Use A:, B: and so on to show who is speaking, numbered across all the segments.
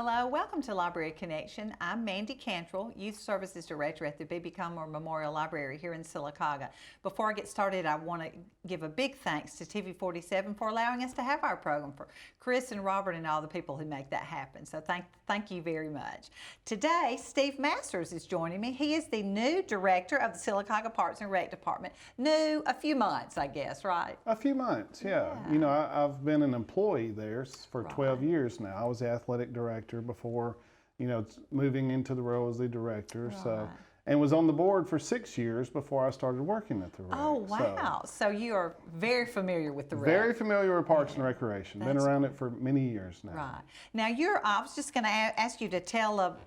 A: Hello, welcome to Library Connection. I'm Mandy Cantrell, Youth Services Director at the B.B. Comer Memorial Library here in Sylacauga. Before I get started, I want to give a big thanks to TV47 for allowing us to have our program, for Chris and Robert and all the people who make that happen. So thank you very much. Today, Steve Masters is joining me. He is the new director of the Sylacauga Parks and Rec Department. New a few months, I guess, right?
B: A few months, yeah. You know, I've been an employee there for 12 years now. I was the athletic director before, you know, moving into the role as the director. So, and was on the board for 6 years before I started working at the rec.
A: Oh, wow. So you are very familiar with the rec.
B: Very familiar with Parks and Recreation. Been around it for many years now.
A: Right. Now, I was just going to ask you to tell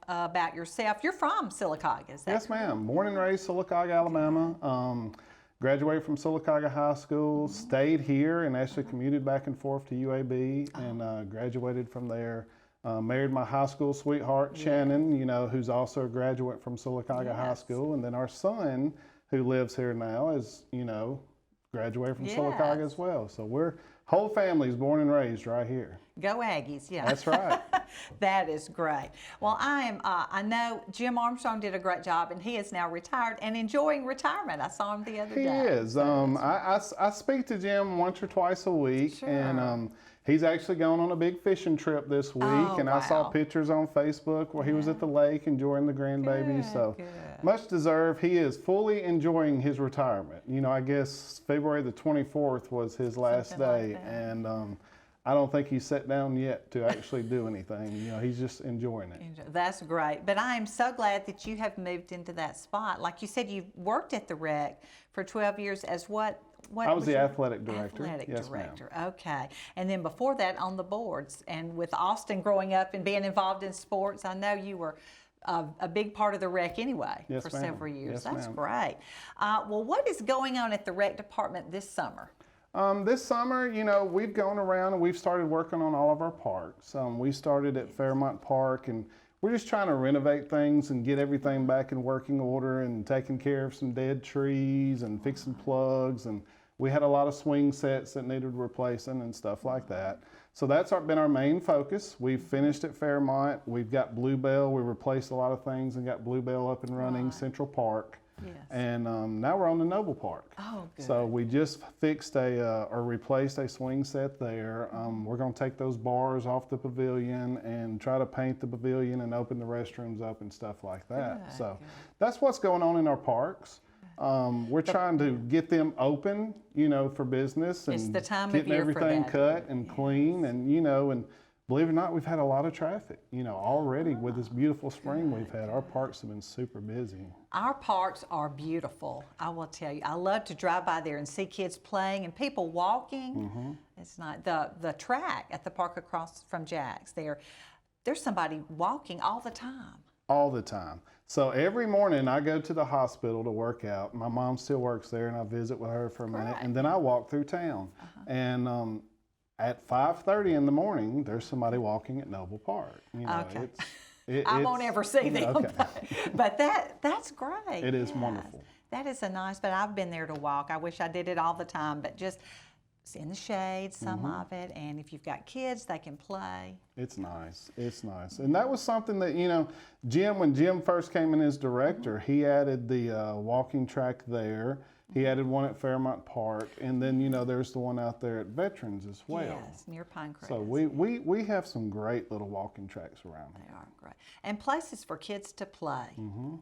A: about yourself. You're from Sylacauga, is that
B: Yes, ma'am. Born and raised Sylacauga, Alabama. Graduated from Sylacauga High School, stayed here and actually commuted back and forth to UAB and graduated from there. Married my high school sweetheart, Shannon, you know, who's also a graduate from Sylacauga High School. And then our son, who lives here now, is, you know, graduated from Sylacauga as well. So whole family's born and raised right here.
A: Go Aggies, yeah.
B: That's right.
A: That is great. Well, I know Jim Armstrong did a great job, and he is now retired and enjoying retirement. I saw him the other day.
B: He is. I speak to Jim once or twice a week, and he's actually gone on a big fishing trip this week, and I saw pictures on Facebook where he was at the lake enjoying the grandbaby. So much deserved. He is fully enjoying his retirement. You know, I guess February the 24th was his last day, and I don't think he's sat down yet to actually do anything. You know, he's just enjoying it.
A: That's great. But I am so glad that you have moved into that spot. Like you said, you've worked at the rec for 12 years as what
B: I was the athletic director.
A: Athletic director, okay. And then before that on the boards. And with Austin growing up and being involved in sports, I know you were a big part of the rec anyway for several years. That's great. Well, what is going on at the rec department this summer?
B: This summer, you know, we've gone around and we've started working on all of our parks. We started at Fairmont Park, and we're just trying to renovate things and get everything back in working order and taking care of some dead trees and fixing plugs. And we had a lot of swing sets that needed replacing and stuff like that. So that's been our main focus. We've finished at Fairmont. We've got Bluebell. We replaced a lot of things and got Bluebell up and running, Central Park. Yes. And now we're on the Noble Park. Oh, good. So we just fixed or replaced a swing set there. We're going to take those bars off the pavilion and try to paint the pavilion and open the restrooms up and stuff like that. So that's what's going on in our parks. We're trying to get them open, you know, for business, and
A: it's the time
B: getting
A: of year
B: everything
A: for that.
B: cut and clean, and you know, and believe it or not, we've had a lot of traffic, you know, already with this beautiful spring we've had. Our parks have been super busy.
A: Our parks are beautiful, I will tell you. I love to drive by there and see kids playing and people walking. It's not the track at the park across from Jack's. There's somebody walking all the time.
B: All the time. So every morning I go to the hospital to work out. My mom still works there, and I visit with her for a minute, and then I walk through town. And at 5:30 in the morning, there's somebody walking at Noble Park. You know,
A: I won't ever see them, but that's great.
B: It is wonderful.
A: That is but I've been there to walk. I wish I did it all the time, but just in the shade, some of it, and if you've got kids, they can play. It's
B: nice. It's nice. And that was something that, you know, when Jim first came in as director, he added the walking track there. He added one at Fairmont Park, and then, you know, there's the one out there at Veterans as well.
A: Yes, near Pinecrest.
B: So we have some great little walking tracks around here.
A: They are great. And places for kids to play.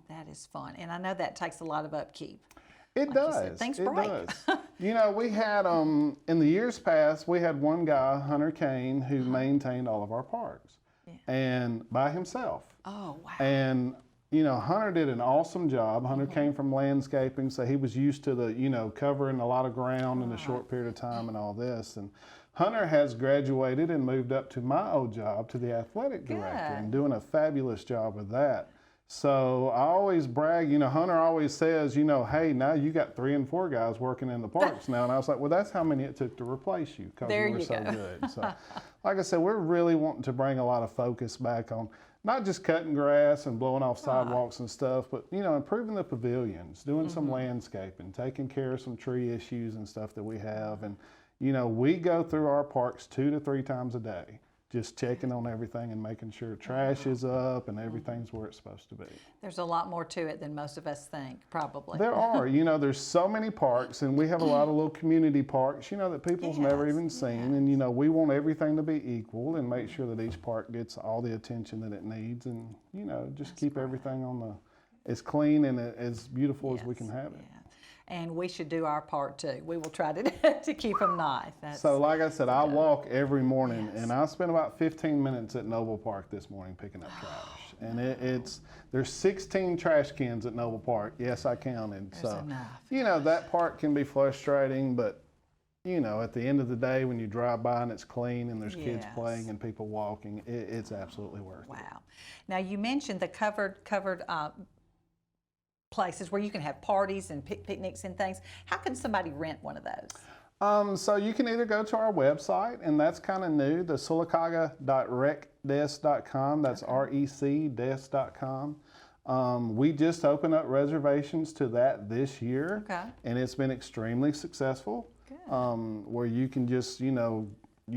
A: That is fun. And I know that takes a lot of upkeep.
B: It does. Things break. You know, we had, in the years past, we had one guy, Hunter Kane, who maintained all of our parks, and by himself.
A: Oh, wow.
B: And, you know, Hunter did an awesome job. Hunter came from landscaping, so he was used to the, you know, covering a lot of ground in a short period of time and all this. And Hunter has graduated and moved up to my old job, to the athletic director, and doing a fabulous job with that. So I always brag, you know, Hunter always says, you know, hey, now you got 3 and 4 guys working in the parks now. And I was like, well, that's how many it took to replace you, because you were so good. So like I said, we're really wanting to bring a lot of focus back on not just cutting grass and blowing off sidewalks and stuff, but, you know, improving the pavilions, doing some landscaping, taking care of some tree issues and stuff that we have. And, you know, we go through our parks 2 to 3 times a day. just checking on everything and making sure trash is up and everything's where it's supposed to be.
A: There's a lot more to it than most of us think, probably.
B: There are, there's so many parks, and we have a lot of little community parks, that people's never even seen. And, we want everything to be equal and make sure that each park gets all the attention that it needs and, just keep everything on as clean and as beautiful as we can have it.
A: And we should do our part too. We will try to keep them nice.
B: So like I said, I walk every morning, and I spent about 15 minutes at Noble Park this morning picking up trash. And there's 16 trash cans at Noble Park. Yes, I counted.
A: There's enough.
B: That part can be frustrating, but at the end of the day, when you drive by and it's clean and there's kids playing and people walking, it's absolutely worth it.
A: Wow. Now you mentioned the covered places where you can have parties and picnics and things. How can somebody rent one of those?
B: So you can either go to our website, and that's kind of new, the Sylacauga.recdesk.com. That's RECdesk.com. We just opened up reservations to that this year, and it's been extremely successful. Where you can just, you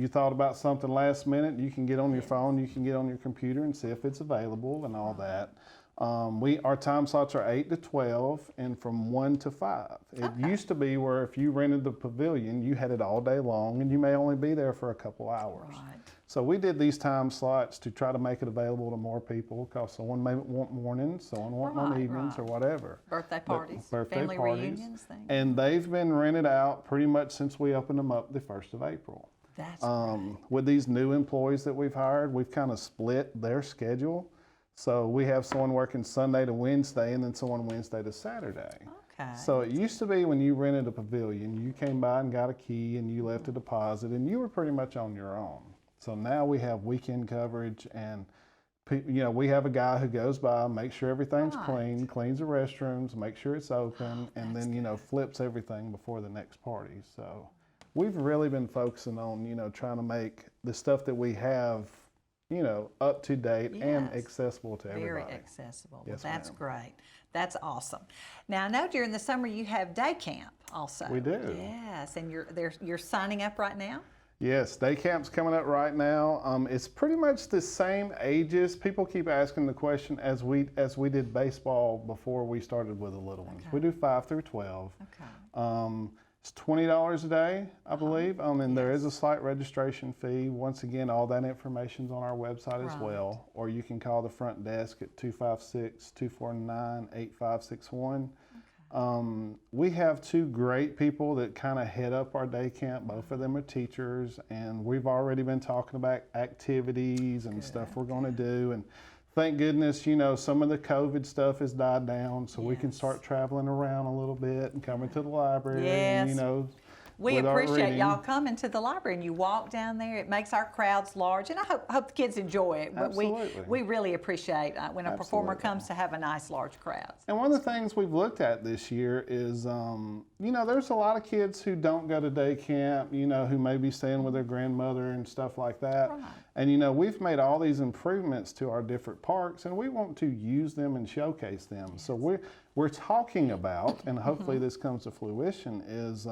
B: thought about something last minute, you can get on your phone, you can get on your computer and see if it's available and all that. Our time slots are 8 to 12 and from 1 to 5. It used to be where if you rented the pavilion, you had it all day long and you may only be there for a couple hours.
A: Right.
B: So we did these time slots to try to make it available to more people, because someone may want mornings, someone want evenings or whatever.
A: Birthday parties,
B: family
A: reunions, things.
B: And they've been rented out pretty much since we opened them up the 1st of April.
A: That's great.
B: With these new employees that we've hired, we've kind of split their schedule. So we have someone working Sunday to Wednesday and then someone Wednesday to Saturday.
A: Okay.
B: So it used to be when you rented a pavilion, you came by and got a key and you left a deposit and you were pretty much on your own. So now we have weekend coverage, and we have a guy who goes by, makes sure everything's clean, cleans the restrooms, makes sure it's open, and then flips everything before the next party. So we've really been focusing on trying to make the stuff that we have up to date and accessible to everybody.
A: Very accessible.
B: Yes,
A: That's
B: ma'am.
A: great. That's awesome. Now I know during the summer you have day camp also.
B: We do.
A: Yes, and you're signing up right now?
B: Yes, day camp's coming up right now. It's pretty much the same ages. People keep asking the question as we did baseball before we started with the little ones. We do 5 through 12.
A: Okay.
B: It's $20 a day, I believe, and there is a slight registration fee. Once again, all that information's on our website as well, or you can call the front desk at 256-249-8561. We have 2 great people that kind of head up our day camp. Both of them are teachers, and we've already been talking about activities and stuff we're going to do. And thank goodness, some of the COVID stuff has died down, so we can start traveling around a little bit and coming to the library.
A: Yes.
B: And,
A: we appreciate y'all coming to the library, and you walk down there. It makes our crowds large, and I hope the kids enjoy it.
B: Absolutely.
A: We really appreciate when a performer comes to have a nice large crowd.
B: And one of the things we've looked at this year is, there's a lot of kids who don't go to day camp, who may be staying with their grandmother and stuff like that.
A: Right.
B: And, we've made all these improvements to our different parks, and we want to use them and showcase them. So we're talking about, and hopefully this comes to fruition, is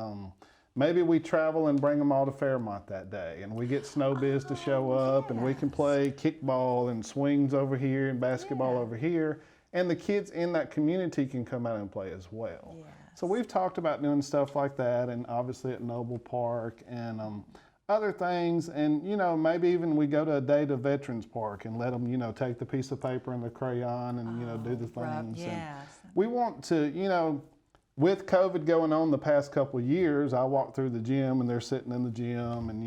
B: maybe we travel and bring them all to Fairmont that day, and we get Snow Biz to show up, and we can play kickball and swings over here and basketball over here, and the kids in that community can come out and play as well. So we've talked about doing stuff like that, and obviously at Noble Park and other things, and maybe even we go to a day to Veterans Park and let them take the piece of paper and the crayon and do the things. And we want to with COVID going on the past couple of years, I walk through the gym and they're sitting in the gym, and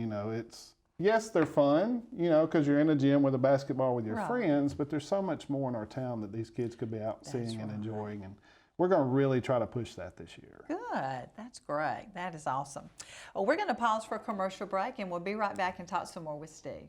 B: yes, they're fun, because you're in a gym with a basketball with your friends, but there's so much more in our town that these kids could be out seeing and enjoying, and we're going to really try to push that this year.
A: Good. That's great. That is awesome. Well, we're going to pause for a commercial break, and we'll be right back and talk some more with Steve.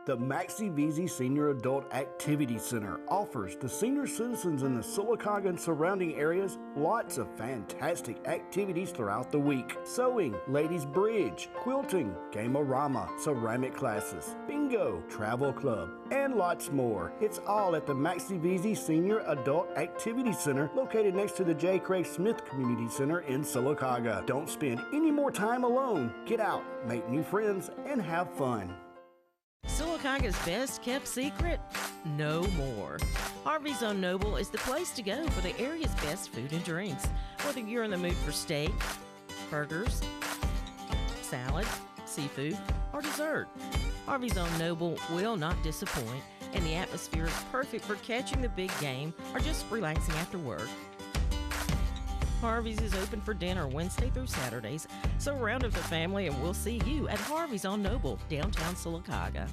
C: The Maxi Vesey Senior Adult Activity Center offers the senior citizens in the Sylacauga and surrounding areas lots of fantastic activities throughout the week. Sewing, ladies bridge, quilting, game-o-rama, ceramic classes, bingo, travel club, and lots more. It's all at the Maxi Vesey Senior Adult Activity Center located next to the J. Craig Smith Community Center in Sylacauga. Don't spend any more time alone. Get out, make new friends, and have fun.
D: Sylacauga's best kept secret? No more. Harvey's on Noble is the place to go for the area's best food and drinks. Whether you're in the mood for steak, burgers, salad, seafood, or dessert, Harvey's on Noble will not disappoint, and the atmosphere is perfect for catching the big game or just relaxing after work. Harvey's is open for dinner Wednesday through Saturdays, so round up the family and we'll see you at Harvey's on Noble, downtown Sylacauga.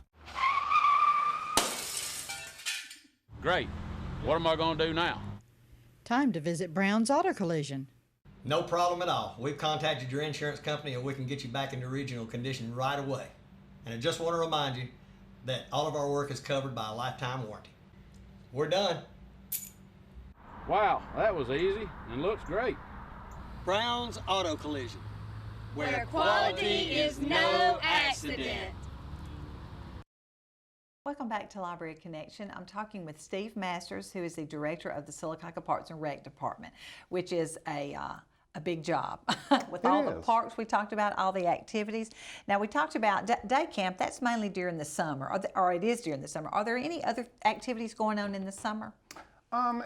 E: Great. What am I going to do now?
F: Time to visit Brown's Auto Collision.
G: No problem at all. We've contacted your insurance company and we can get you back into original condition right away. And I just want to remind you that all of our work is covered by a lifetime warranty. We're done.
E: Wow, that was easy and looks great.
G: Brown's Auto Collision,
H: where quality is no accident.
A: Welcome back to Library Connection. I'm talking with Steve Masters, who is the director of the Sylacauga Parks and Rec Department, which is a big job with all the parks we talked about, all the activities. Now we talked about day camp. That's mainly during the summer, or it is during the summer. Are there any other activities going on in the summer?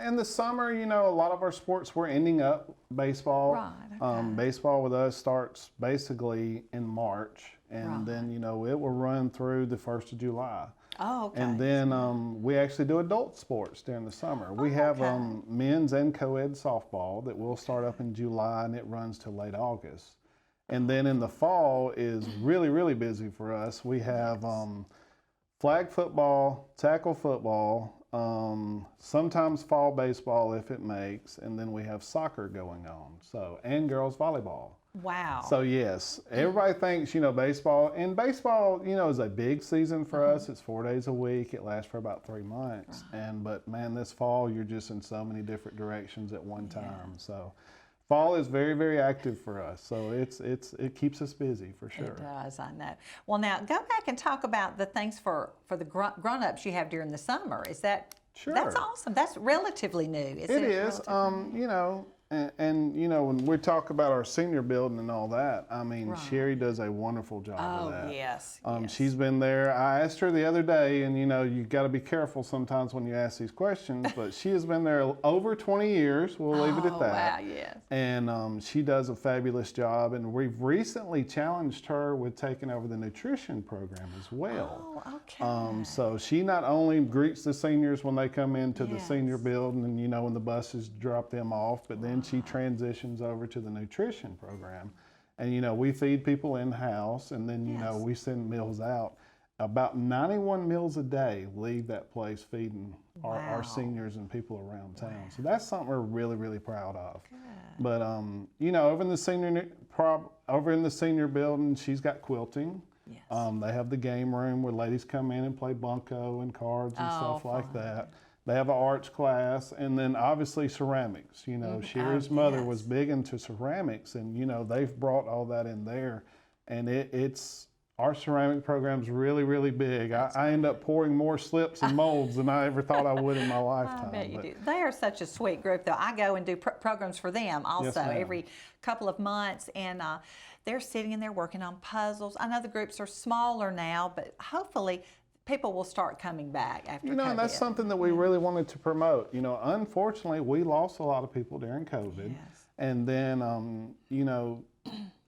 B: In the summer, you know, a lot of our sports, we're ending up baseball.
A: Right, okay.
B: Baseball with us starts basically in March, and then, you know, it will run through the 1st of July.
A: Oh, okay.
B: And then we actually do adult sports during the summer. We have men's and co-ed softball that will start up in July, and it runs till late August. And then in the fall is really, really busy for us. We have flag football, tackle football, sometimes fall baseball if it makes, and then we have soccer going on, and girls volleyball.
A: Wow.
B: So yes, everybody thinks, you know, baseball, and baseball, you know, is a big season for us. It's 4 days a week. It lasts for about 3 months. But man, this fall, you're just in so many different directions at one time. So fall is very, very active for us. So it keeps us busy for sure.
A: It does, I know. Well, now go back and talk about the things for the grown-ups you have during the summer. Is that, that's awesome. That's relatively new, isn't it?
B: It is, you know, and you know, when we talk about our senior building and all that, I mean, Sherry does a wonderful job of that.
A: Yes,
B: She's been there. I asked her the other day, and you know, you got to be careful sometimes when you ask these questions, but she has been there over 20 years. We'll leave it at that.
A: Wow, yes.
B: And she does a fabulous job, and we've recently challenged her with taking over the nutrition program as well.
A: Oh, okay.
B: So she not only greets the seniors when they come into the senior building, and you know, when the buses drop them off, but then she transitions over to the nutrition program. And you know, we feed people in-house, and then you know, we send meals out. About 91 meals a day leave that place feeding our seniors and people around town. So that's something we're really, really proud of.
A: Good.
B: But you know, over in the senior building, she's got quilting.
A: Yes.
B: They have the game room where ladies come in and play bunco and cards and stuff like that. They have an arts class, and then obviously ceramics. You know, Sherry's mother was big into ceramics, and you know, they've brought all that in there, and it's our ceramic program's really, really big. I end up pouring more slips and molds than I ever thought I would in my lifetime.
A: I bet you do. They are such a sweet group, though. I go and do programs for them also every couple of months, and they're sitting in there working on puzzles. I know the groups are smaller now, but hopefully people will start coming back after
B: You know, and that's something that we really wanted to promote. You know, unfortunately, we lost a lot of people during COVID.
A: Yes.
B: And then, you know,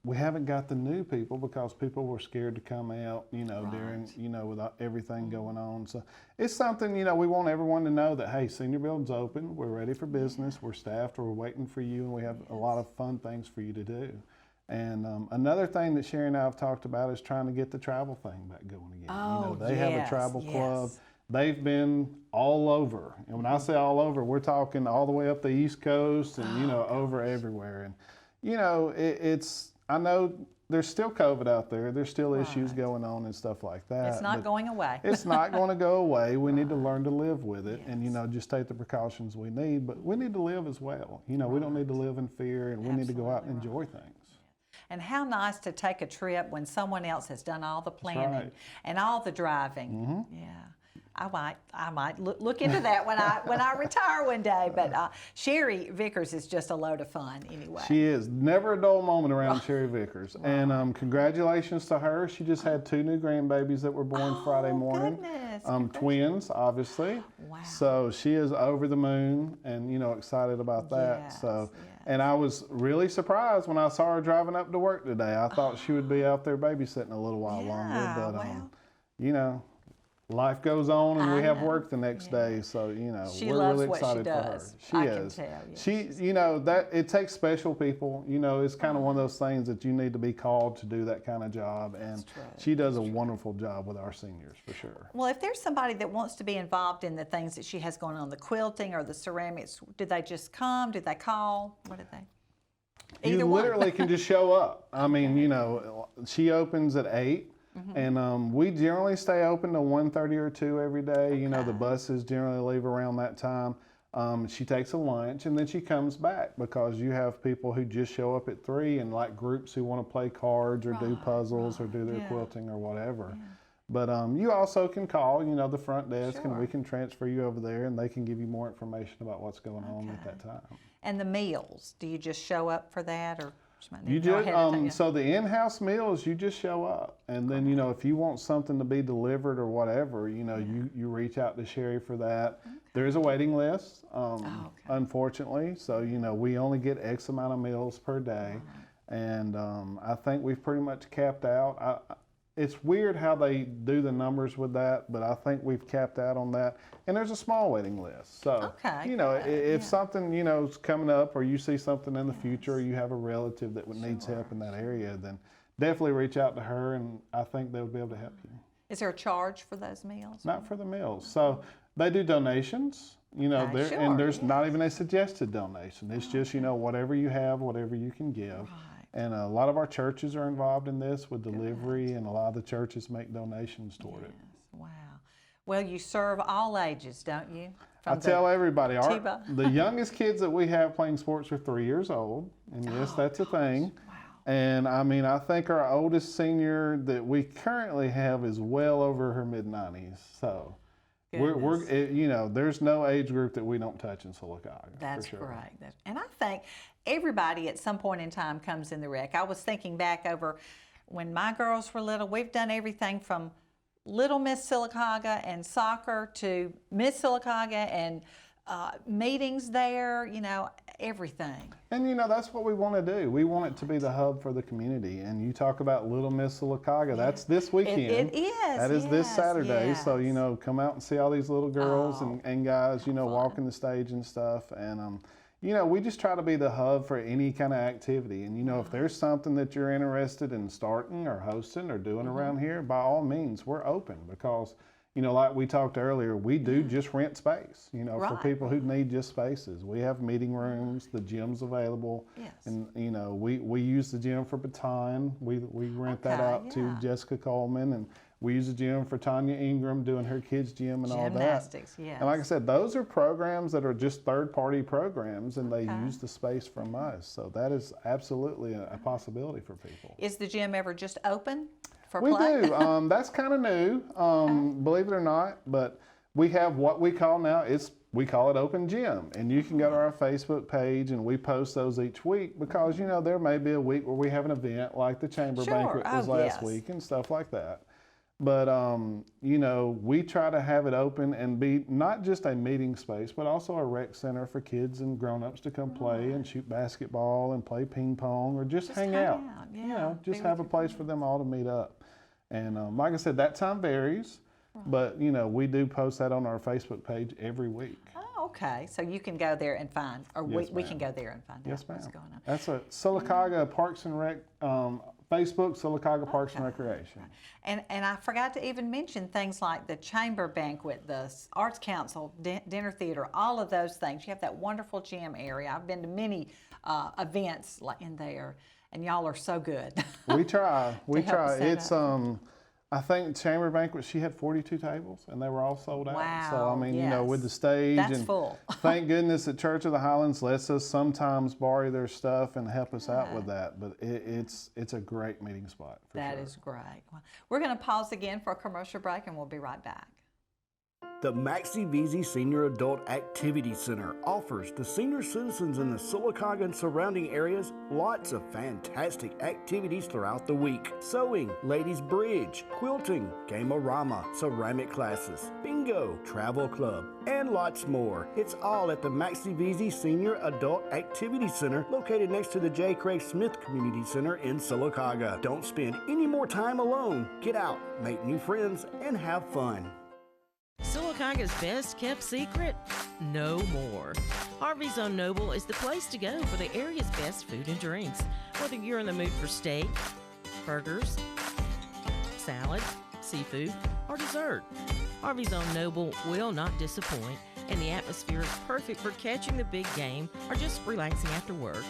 B: we haven't got the new people because people were scared to come out, you know, during, you know, with everything going on. So it's something, you know, we want everyone to know that, hey, senior building's open. We're ready for business. We're staffed. We're waiting for you. And we have a lot of fun things for you to do. And another thing that Sherry and I have talked about is trying to get the travel thing back going again.
A: Oh,
B: you know, they have a travel club. They've been all over. And when I say all over, we're talking all the way up the East Coast and, you know, over everywhere. And, you know, I know there's still COVID out there. There's still issues going on and stuff like that.
A: It's not going away.
B: It's not going to go away. We need to learn to live with it and, you know, just take the precautions we need. But we need to live as well. You know, we don't need to live in fear, and we need to go out and enjoy things.
A: And how nice to take a trip when someone else has done all the planning and all the driving. Yeah. I might look into that when I retire one day. But Sherry Vickers is just a load of fun anyway.
B: She is. Never a dull moment around Sherry Vickers. And congratulations to her. She just had 2 new grandbabies that were born Friday morning.
A: Goodness.
B: Twins, obviously.
A: Wow.
B: So she is over the moon and, excited about that.
A: Yes,
B: So,
A: yes.
B: and I was really surprised when I saw her driving up to work today. I thought she would be out there babysitting a little while longer. But,
A: well.
B: life goes on, and we have
A: know.
B: work the next day, so
A: She
B: we're
A: loves
B: really
A: what she
B: excited for her.
A: does.
B: She
A: I
B: is.
A: can tell, yes.
B: She, that it takes special people. It's kind of one of those things that you need to be called to do that kind of job, and
A: true.
B: she does a wonderful job with our seniors for sure.
A: Well, if there's somebody that wants to be involved in the things that she has going on, the quilting or the ceramics, do they just come? Do they call? What do they? Either
B: You
A: one.
B: literally can just show up. I mean, she opens at 8. And we generally stay open to 1:30 or 2 every day. The buses generally leave around that time. She takes a lunch and then she comes back, because you have people who just show up at 3, and like groups who want to play cards or do puzzles or do their quilting or whatever. But you also can call, the front desk, and we can transfer you over there, and they can give you more information about what's going on at that time.
A: And the meals, do you just show up for that, or?
B: You just, so the in-house meals, you just show up, and then if you want something to be delivered or whatever, you reach out to Sherry for that. There is a waiting list, unfortunately, so we only get X amount of meals per day, and I think we've pretty much capped out. It's weird how they do the numbers with that, but I think we've capped out on that. And there's a small waiting list. So, if something, is coming up, or you see something in the future, or you have a relative that needs help in that area, then definitely reach out to her, and I think they'll be able to help you.
A: Is there a charge for those meals?
B: Not for the meals. So they do donations, and there's not even a suggested donation. It's just, whatever you have, whatever you can give.
A: Right.
B: And a lot of our churches are involved in this with delivery, and a lot of the churches make donations toward it.
A: Wow. Well, you serve all ages, don't you?
B: I tell everybody,
A: T-ball.
B: the youngest kids that we have playing sports are 3 years old, and yes, that's a thing.
A: Wow.
B: And I mean, I think our oldest senior that we currently have is well over her mid-90s. So there's no age group that we don't touch in Sylacauga.
A: That's
B: for sure.
A: great. And I think everybody at some point in time comes in the rec. I was thinking back over when my girls were little. We've done everything from Little Miss Sylacauga and soccer to Miss Sylacauga and meetings there, everything.
B: And that's what we want to do. We want it to be the hub for the community. And you talk about Little Miss Sylacauga, that's this weekend.
A: It is.
B: That is this Saturday.
A: Yes.
B: So, come out and see all these little girls and guys, walking the stage and stuff. And, we just try to be the hub for any kind of activity. And, if there's something that you're interested in starting or hosting or doing around here, by all means, we're open, because like we talked earlier, we do just rent space, for people who need just spaces. We have meeting rooms, the gym's available.
A: Yes.
B: And, we use the gym for Baton. We rent that out to Jessica Coleman, and we use the gym for Tanya Ingram doing her kids' gym and all that.
A: Gymnastics, yes.
B: And like I said, those are programs that are just third-party programs, and they use the space from us. So that is absolutely a possibility for people.
A: Is the gym ever just open for
B: We
A: play?
B: do. That's kind of new, believe it or not. But we have what we call now, we call it Open Gym. And you can go to our Facebook page, and we post those each week, because, there may be a week where we have an event like the Chamber Banquet was last week and stuff like that. But, we try to have it open and be not just a meeting space, but also a rec center for kids and grown-ups to come play and shoot basketball and play ping pong, or just hang out. Just have a place for them all to meet up. And like I said, that time varies, but, we do post that on our Facebook page every week.
A: Oh, okay. So you can go there and find, or we can go there and find out what's going on.
B: That's a Sylacauga Parks and Rec, Facebook, Sylacauga Parks and Recreation.
A: And I forgot to even mention things like the Chamber Banquet, the Arts Council, Dinner Theater, all of those things. You have that wonderful gym area. I've been to many events in there, and y'all are so good.
B: We try. It's
A: up.
B: I think Chamber Banquet, she had 42 tables, and they were all sold out.
A: Wow,
B: So I mean, with the stage,
A: that's
B: and
A: full.
B: Thank goodness that Church of the Highlands lets us sometimes borrow their stuff and help us out with that. But it's a great meeting spot.
A: That is great. Well, we're going to pause again for a commercial break, and we'll be right back.
C: The Maxi Vesey Senior Adult Activity Center offers the senior citizens in the Sylacauga and surrounding areas lots of fantastic activities throughout the week. Sewing, ladies bridge, quilting, game-orama, ceramic classes, bingo, travel club, and lots more. It's all at the Maxi Vesey Senior Adult Activity Center located next to the J. Craig Smith Community Center in Sylacauga. Don't spend any more time alone. Get out, make new friends, and have fun.
D: Sylacauga's best kept secret? No more. Harvey's on Noble is the place to go for the area's best food and drinks. Whether you're in the mood for steak, burgers, salad, seafood, or dessert, Harvey's on Noble will not disappoint, and the atmosphere is perfect for catching the big game or just relaxing after work.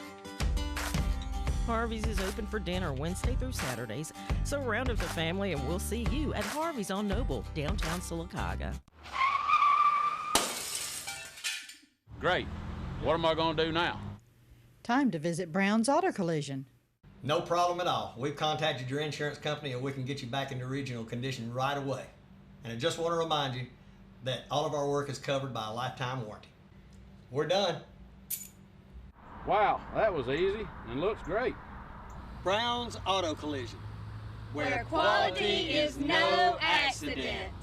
D: Harvey's is open for dinner Wednesday through Saturdays, so round up the family and we'll see you at Harvey's on Noble, downtown Sylacauga.
E: Great. What am I going to do now?
F: Time to visit Brown's Auto Collision.
G: No problem at all. We've contacted your insurance company and we can get you back into original condition right away. And I just want to remind you that all of our work is covered by a lifetime warranty. We're done.
E: Wow, that was easy and looks great.
G: Brown's Auto Collision.
H: Where quality is no accident.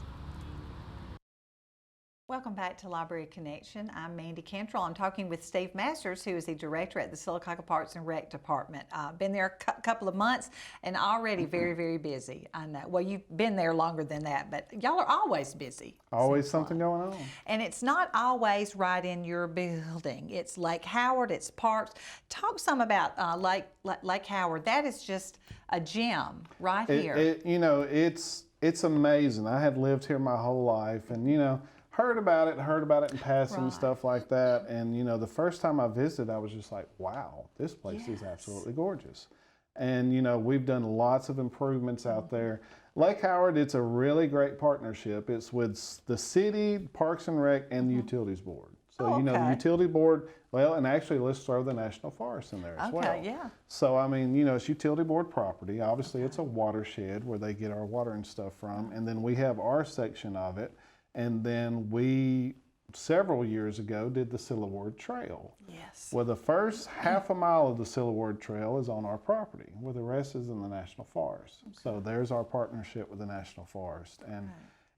A: Welcome back to Library Connection. I'm Mandy Cantrell. I'm talking with Steve Masters, who is the director at the Sylacauga Parks and Rec Department. Been there a couple of months and already very, very busy. I know. Well, you've been there longer than that, but y'all are always busy.
B: Always something going on.
A: And it's not always right in your building. It's Lake Howard, it's parks. Talk some about Lake Howard. That is just a gem right here.
B: It's amazing. I have lived here my whole life, and heard about it in passing and stuff like that. And the first time I visited, I was just like, wow, this place is absolutely gorgeous. And we've done lots of improvements out there. Lake Howard, it's a really great partnership. It's with the city, Parks and Rec, and the Utilities Board. So the Utility Board, and actually let's throw the National Forest in there as well.
A: Yeah.
B: So it's Utility Board property. Obviously it's a watershed where they get our water and stuff from. And then we have our section of it. And then we, several years ago, did the Sylacauga Trail.
A: Yes.
B: Well, the first half a mile of the Sylacauga Trail is on our property, where the rest is in the National Forest. Okay. So there's our partnership with the National Forest. And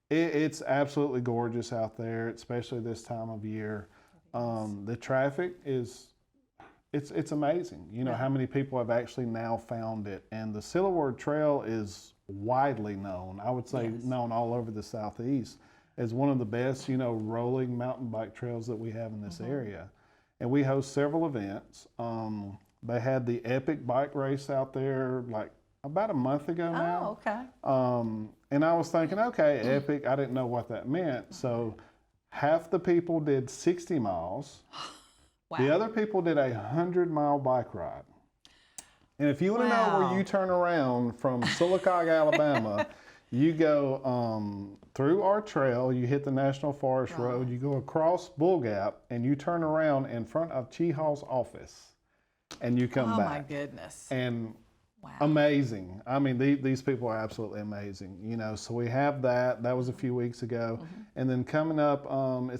B: it's absolutely gorgeous out there, especially this time of year. The traffic is, it's amazing. How many people have actually now found it. And the Sylacauga Trail is widely known, I would say known all over the Southeast, as one of the best, rolling mountain bike trails that we have in this area. And we host several events. They had the epic bike race out there like about a month ago now.
A: Oh, okay.
B: And I was thinking, okay, epic, I didn't know what that meant. So half the people did 60 miles.
A: Wow.
B: The other people did a 100-mile bike ride. And if you want to know where you turn around from Sylacauga, Alabama, you go through our trail, you hit the National Forest Road, you go across Bull Gap, and you turn around in front of Chi Hall's office, and you come back.
A: Oh my goodness.
B: And amazing. I mean, these people are absolutely amazing. So we have that. That was a few weeks ago. And then coming up, I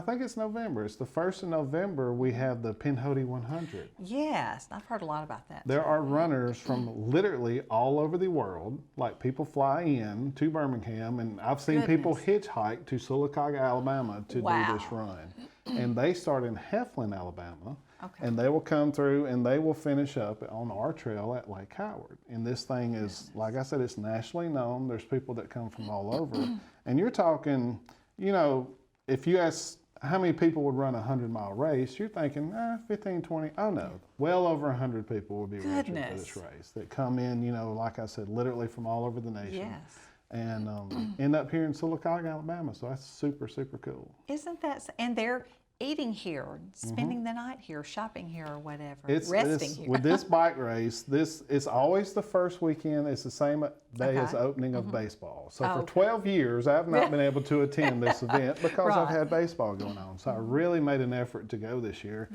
B: think it's November. It's the 1st of November, we have the Penn Hote 100.
A: Yes, I've heard a lot about that.
B: There are runners from literally all over the world. Like people fly in to Birmingham, and I've seen people hitchhike to Sylacauga, Alabama to do this run. And they start in Heflin, Alabama. Okay. And they will come through and they will finish up on our trail at Lake Howard. And this thing is, like I said, it's nationally known. There's people that come from all over. And you're talking, if you ask how many people would run a 100-mile race, you're thinking, 15, 20. Oh no, well over 100 people will be registered for this race that come in, like I said, literally from all over the nation.
A: Yes.
B: And end up here in Sylacauga, Alabama. So that's super, super cool.
A: Isn't that, and they're eating here, spending the night here, shopping here or whatever, resting here.
B: With this bike race, it's always the first weekend. It's the same day as the opening of baseball. So for 12 years, I've not been able to attend this event because I've had baseball going on. So I really made an effort to go this year.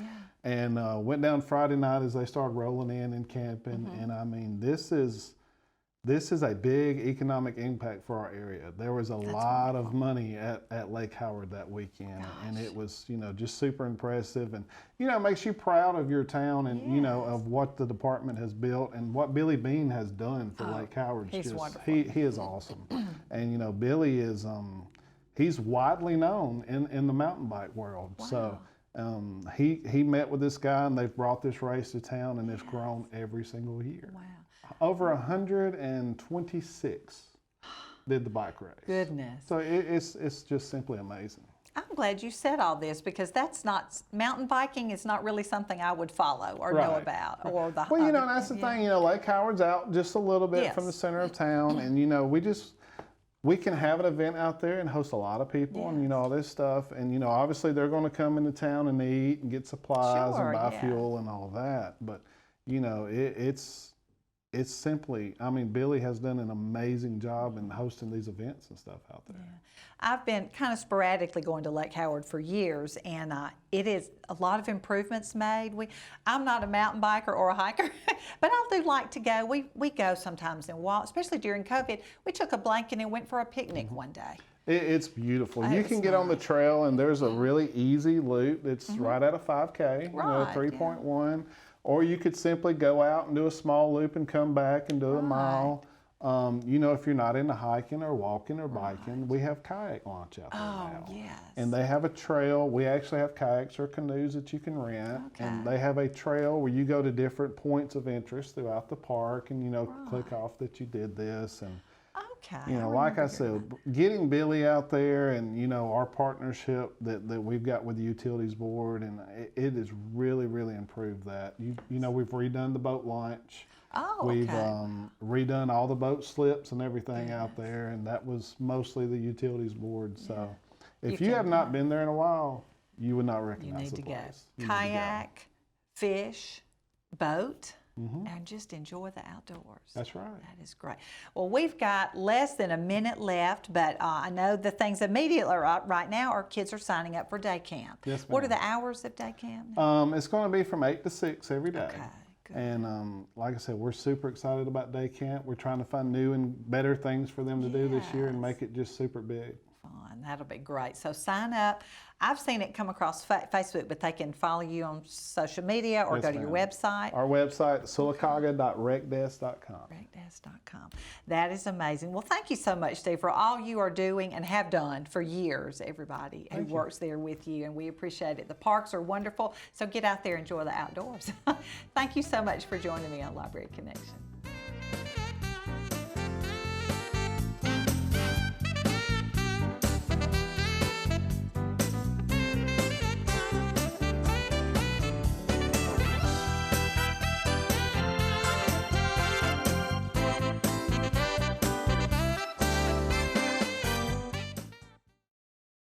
B: And went down Friday night as they started rolling in and camping. And I mean, this is this is a big economic impact for our area. There was a lot of money at Lake Howard that weekend, and it was, you know, just super impressive, and, you know, makes you proud of your town and, you know, of what the department has built and what Billy Bean has done for Lake Howard.
A: He's wonderful.
B: He is awesome. And, you know, Billy is, he's widely known in the mountain bike world.
A: Wow.
B: So he met with this guy, and they've brought this race to town, and it's grown every single year.
A: Wow.
B: Over 126 did the bike race.
A: Goodness.
B: So it's just simply amazing.
A: I'm glad you said all this, because that's not, mountain biking is not really something I would follow or know about. Or the
B: Well, you know, and that's the thing, you know, Lake Howard's out just a little bit from the center of town, and, you know, we can have an event out there and host a lot of people and, you know, all this stuff. And, you know, obviously they're going to come into town and eat and get supplies and buy fuel and all that. But, you know, it's simply, I mean, Billy has done an amazing job in hosting these events and stuff out there.
A: Yeah. I've been kind of sporadically going to Lake Howard for years, and it is a lot of improvements made. I'm not a mountain biker or a hiker, but I do like to go. We go sometimes and walk, especially during COVID. We took a blanket and went for a picnic one day.
B: It's beautiful. You can get on the trail, and there's a really easy loop that's right at a 5K, you know, 3.1. Or you could simply go out and do a small loop and come back and do a mile. You know, if you're not into hiking or walking or biking, we have kayak launch out there now.
A: Yes.
B: And they have a trail. We actually have kayaks or canoes that you can rent. And they have a trail where you go to different points of interest throughout the park and, you know, click off that you did this. And, you know, like I said, getting Billy out there and, you know, our partnership that we've got with the Utilities Board, and it has really, really improved that. You know, we've redone the boat launch. We've redone all the boat slips and everything out there, and that was mostly the Utilities Board. So if you have not been there in a while, you would not recognize the place.
A: You need to go. Kayak, fish, boat. And just enjoy the outdoors.
B: That's right.
A: That is great. Well, we've got less than a minute left, but I know the things immediately right now, our kids are signing up for day camp.
B: Yes, ma'am.
A: What are the hours of day camp?
B: It's going to be from 8 to 6 every day.
A: Okay, good.
B: And like I said, we're super excited about day camp. We're trying to find new and better things for them to do this year and make it just super big.
A: Fun. That'll be great. So sign up. I've seen it come across Facebook, but they can follow you on social media or go to your website.
B: Our website, sylacauga.recdesk.com.
A: Recdesk.com. That is amazing. Well, thank you so much, Steve, for all you are doing and have done for years, everybody who works there with you, and we appreciate it. The parks are wonderful, so get out there and enjoy the outdoors. Thank you so much for joining me on Library Connection.